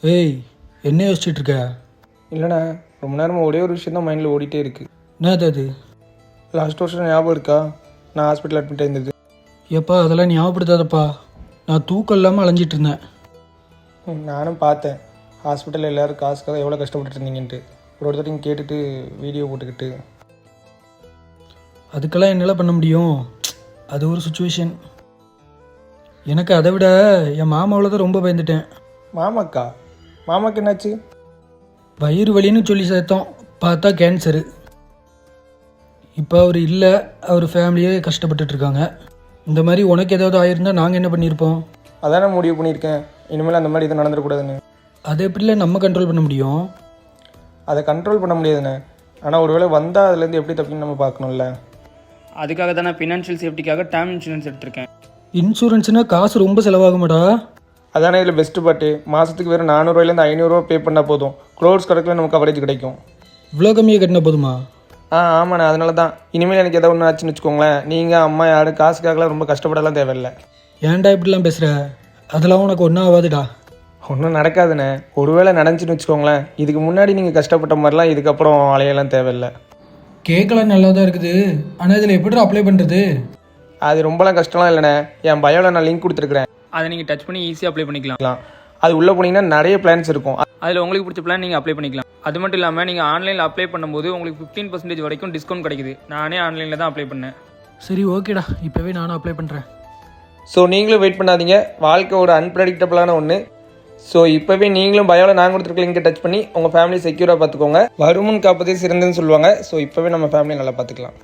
ஏய், என்ன யோசிச்சுட்டு இருக்க? இல்லைண்ணே, ரொம்ப நேரமாக ஒரே ஒரு விஷயம் தான் மைண்டில் ஓடிட்டே இருக்குது. என்னது அது? லாஸ்ட் வருஷம் ஞாபகம் இருக்கா? நான் ஹாஸ்பிட்டல் அட்மிட் ஆயிருந்தது. எப்பா அதெல்லாம் ஞாபகப்படுத்தாதப்பா. நான் தூக்கம் இல்லாமல் அலைஞ்சிட்டு இருந்தேன். நானும் பார்த்தேன் ஹாஸ்பிட்டலில் எல்லோரும் காசுக்காக எவ்வளோ கஷ்டப்பட்டு இருந்தீங்கன்ட்டு. ஒரு தடவையும் கேட்டுட்டு வீடியோ போட்டுக்கிட்டு. அதுக்கெல்லாம் என்னால் பண்ண முடியும். அது ஒரு சுச்சுவேஷன். எனக்கு அதை விட என் மாமாவில் தான் ரொம்ப பயந்துட்டேன். மாமாக்கா? மாமாக்கு என்னாச்சு? வயிறு வலின்னு சொல்லி சேர்த்தோம், பார்த்தா கேன்சரு. இப்போ அவர் இல்லை, அவர் ஃபேமிலியே கஷ்டப்பட்டுட்டு இருக்காங்க. இந்த மாதிரி உனக்கு ஏதாவது ஆயிருந்தால் நாங்கள் என்ன பண்ணியிருப்போம்? அதானே முடிவு பண்ணியிருக்கேன், இனிமேல் அந்த மாதிரி எதுவும் நடந்துடக்கூடாதுன்னு. அதை எப்படில நம்ம கண்ட்ரோல் பண்ண முடியும்? அதை கண்ட்ரோல் பண்ண முடியாதுண்ணே. ஆனால் ஒருவேளை வந்தால் அதுலேருந்து எப்படி தப்பின்னு நம்ம பார்க்கணும்ல. அதுக்காக தான் நான் ஃபினான்ஷியல் சேஃப்டிக்காக டேர்ம் இன்சூரன்ஸ் எடுத்திருக்கேன். இன்சூரன்ஸ்னால் காசு ரொம்ப செலவாகுமாடா? அதானே இதில் பெஸ்ட்டு பாட்டு. மாதத்துக்கு வெறும் 400 500 பே பண்ணால் போதும், க்ரோர்ஸ் கணக்கில் நமக்கு கவரேஜ் கிடைக்கும். இவ்வளோ கம்மியாக கட்டினா போதுமா? ஆமாண்ணே, அதனால தான் இனிமேல் எனக்கு எதாவது ஒன்று ஆச்சுன்னு வச்சுக்கோங்களேன், நீங்கள் அம்மா யாரும் காசுக்காகலாம் ரொம்ப கஷ்டப்படலாம் தேவையில்லை. ஏன்டா இப்படிலாம் பேசுகிற? அதெல்லாம் உனக்கு ஒன்றும் ஆகாதுடா. ஒன்றும் நடக்காதுண்ணே. ஒருவேளை நடந்துச்சுன்னு வச்சுக்கோங்களேன், இதுக்கு முன்னாடி நீங்கள் கஷ்டப்பட்ட மாதிரிலாம் இதுக்கப்புறம் அலையெல்லாம் தேவையில்லை. கேட்கலாம் நல்லா தான் இருக்குது, ஆனால் இதில் எப்படி அப்ளை பண்ணுறது? அது ரொம்பலாம் கஷ்டம்லாம் இல்லைண்ணே. என் பயோவில் நான் லிங்க் கொடுத்துருக்குறேன். அதை நீங்கள் டச் பண்ணி ஈஸியாக அப்ளை பண்ணிக்கலாம். அது உள்ளே போனீங்கன்னா நிறைய பிளான்ஸ் இருக்கும். அதில் உங்களுக்கு பிடிச்ச பிளான் நீங்கள் அப்ளை பண்ணிக்கலாம். அது மட்டும் இல்லாமல் நீங்கள் ஆன்லைனில் அப்ளை பண்ணும்போது உங்களுக்கு 15% வரைக்கும் டிஸ்கவுண்ட் கிடைக்குது. நானே ஆன்லைனில் தான் அப்ளை பண்ணேன். சரி, ஓகேடா, இப்போவே நானும் அப்ளை பண்ணுறேன். ஸோ நீங்களும் வெயிட் பண்ணாதீங்க, வாழ்க்கை ஒரு அன்பிரடிக்டபிளான ஒன்று. ஸோ இப்போவே நீங்களும் பயோவில் நான் கொடுத்துருக்க லிங்கை டச் பண்ணி உங்கள் ஃபேமிலி செக்யூராக பார்த்துக்கோங்க. வருமுன் காப்பதே சிறந்ததுன்னு சொல்லுவாங்க. ஸோ இப்போவே நம்ம ஃபேமிலி நல்லா பார்த்துக்கலாம்.